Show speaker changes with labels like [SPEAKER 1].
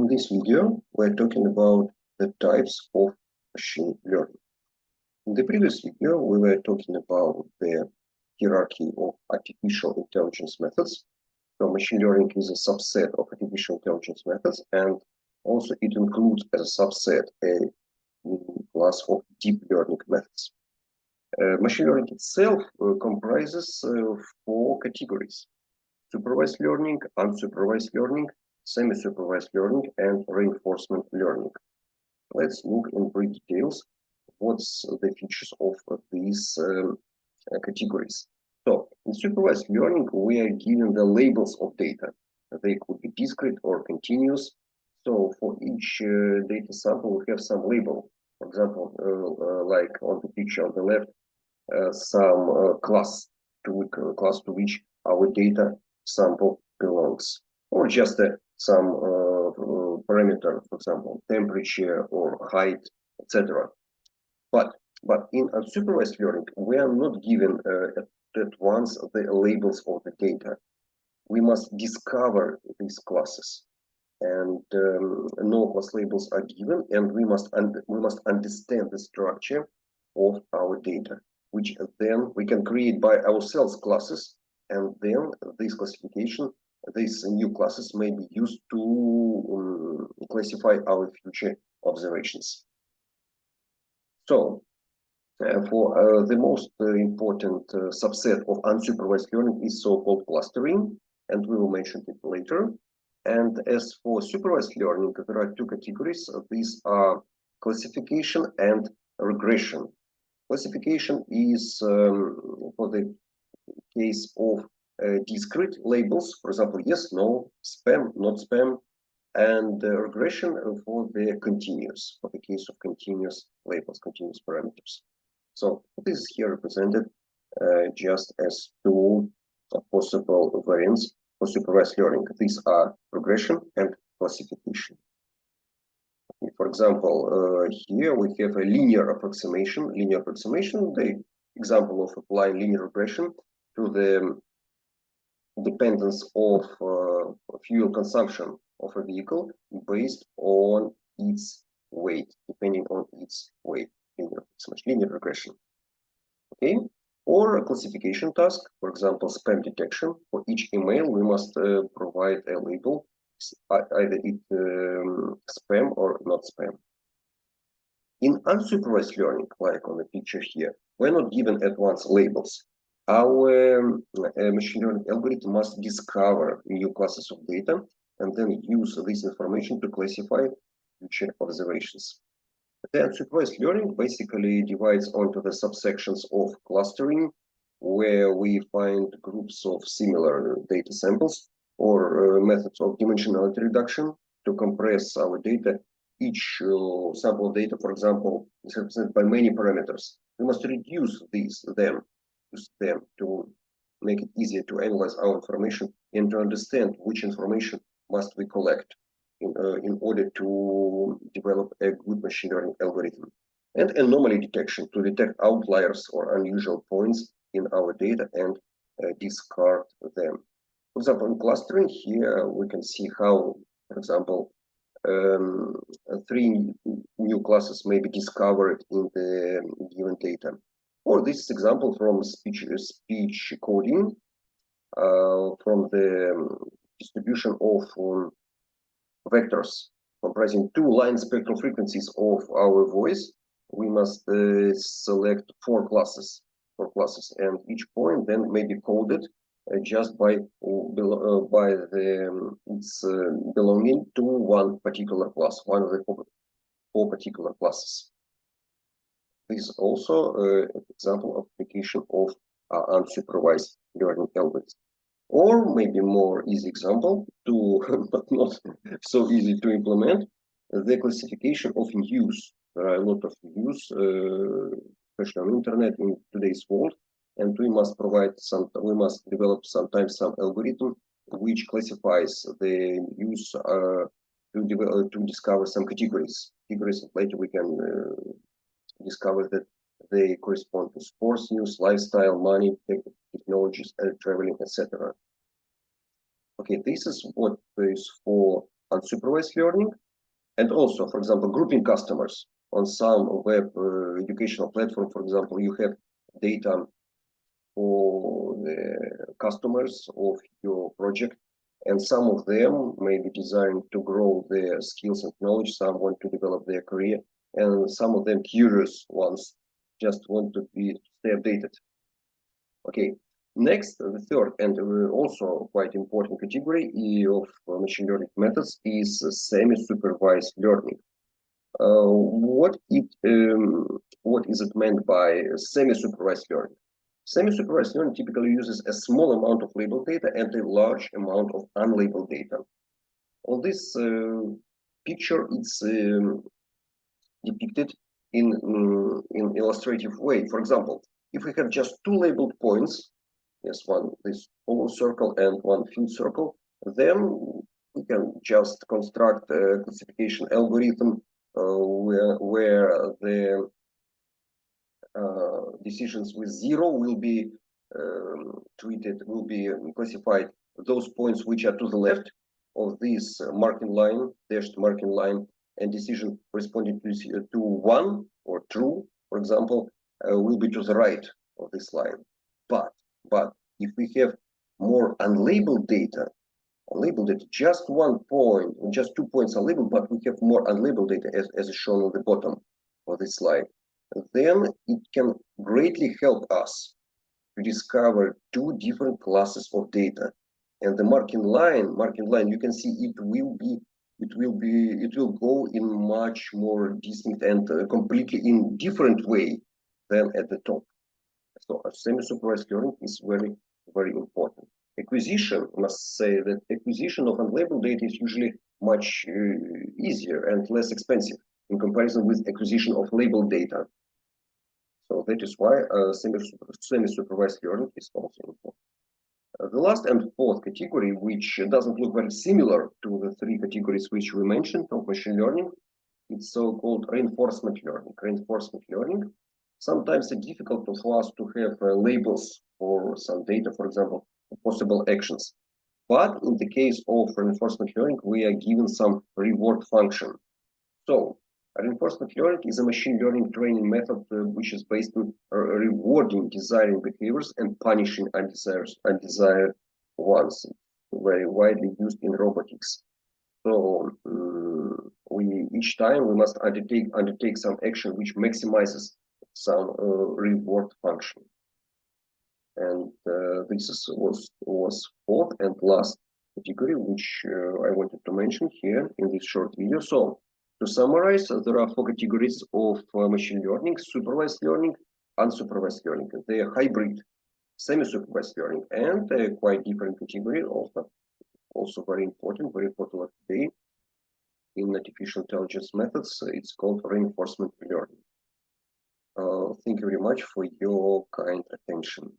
[SPEAKER 1] In this video, we're talking about the types of machine learning. In the previous video, we were talking about the hierarchy of artificial intelligence methods. So machine learning is a subset of artificial intelligence methods, and also it includes as a subset a class of deep learning methods. Machine learning itself comprises four categories: supervised learning, unsupervised learning, semi-supervised learning, and reinforcement learning. Let's look in brief details what's the features of these categories. So in supervised learning, we are given the labels of data. They could be discrete or continuous. So for each data sample, we have some label. For example, like on the picture on the left, some class to which our data sample belongs, or just some parameter, for example, temperature or height, etc. But in unsupervised learning, we are not given at once the labels of the data. We must discover these classes, and no class labels are given, and we must understand the structure of our data, which then we can create by ourselves classes, and then this classification, these new classes may be used to classify our future observations. So for the most important subset of unsupervised learning is so-called clustering, and we will mention it later. And as for supervised learning, there are two categories. These are classification and regression. Classification is for the case of discrete labels, for example, yes, no, spam, not spam, and regression for the continuous, for the case of continuous labels, continuous parameters. So this is here represented just as two possible variants for supervised learning. These are regression and classification. For example, here we have a linear approximation. Linear approximation, the example of applying linear regression to the dependence of fuel consumption of a vehicle based on its weight, depending on its weight. Linear regression. Okay, or a classification task, for example, spam detection. For each email, we must provide a label, either it spam or not spam. In unsupervised learning, like on the picture here, we're not given at once labels. Our machine learning algorithm must discover new classes of data and then use this information to classify future observations. The unsupervised learning basically divides onto the subsections of clustering, where we find groups of similar data samples, or methods of dimensionality reduction to compress our data. Each sample of data, for example, is represented by many parameters. We must reduce them to make it easier to analyze our information and to understand which information must we collect in order to develop a good machine learning algorithm. And anomaly detection to detect outliers or unusual points in our data and discard them. For example, in clustering here, we can see how, for example, 3 new classes may be discovered in the given data. Or this is example from speech coding, from the distribution of vectors comprising 2 line spectral frequencies of our voice. We must select 4 classes, and each point then may be coded just by its belonging to one particular class, one of the 4 particular classes. This is also an example of application of unsupervised learning algorithms. Or maybe more easy example, but not so easy to implement, the classification of news. There are a lot of news, especially on internet in today's world, and we must develop sometimes some algorithm which classifies the news to discover some categories. Later we can discover that they correspond to sports news, lifestyle, money, technologies, traveling, etc. Okay, this is what is for unsupervised learning, and also, for example, grouping customers. On some web educational platform, for example, you have data for the customers of your project, and some of them may be designed to grow their skills and knowledge, some want to develop their career, and some of them curious ones just want to stay updated. Okay, next, the third and also quite important category of machine learning methods is semi-supervised learning. What is it meant by semi-supervised learning? Semi-supervised learning typically uses a small amount of labeled data and a large amount of unlabeled data. On this picture, it's depicted in illustrative way. For example, if we have just two labeled points, yes, one this hollow circle and one filled circle, then we can just construct a classification algorithm where the decisions with 0 will be classified those points which are to the left of this marking line, dashed marking line, and decision corresponding to 1 or true, for example, will be to the right of this line. But if we have more unlabeled data, just 1 point, just 2 points are labeled, but we have more unlabeled data as shown on the bottom of this slide, then it can greatly help us to discover two different classes of data. And the marking line, you can see it will go in much more distinct and completely in different way than at the top. So semi-supervised learning is very, very important. Acquisition, I must say that acquisition of unlabeled data is usually much easier and less expensive in comparison with acquisition of labeled data. So that is why semi-supervised learning is also important. The last and fourth category, which doesn't look very similar to the three categories which we mentioned of machine learning, it's so-called reinforcement learning. Reinforcement learning. Sometimes it's difficult for us to have labels for some data, for example, possible actions. But in the case of reinforcement learning, we are given some reward function. So reinforcement learning is a machine learning training method which is based on rewarding desiring behaviors and punishing undesired ones. Very widely used in robotics. So each time we must undertake some action which maximizes some reward function. And this was fourth and last category which I wanted to mention here in this short video. So to summarize, there are four categories of machine learning: supervised learning, unsupervised learning. They are hybrid, semi-supervised learning, and a quite different category, also very important, very popular today in artificial intelligence methods. It's called reinforcement learning. Thank you very much for your kind attention.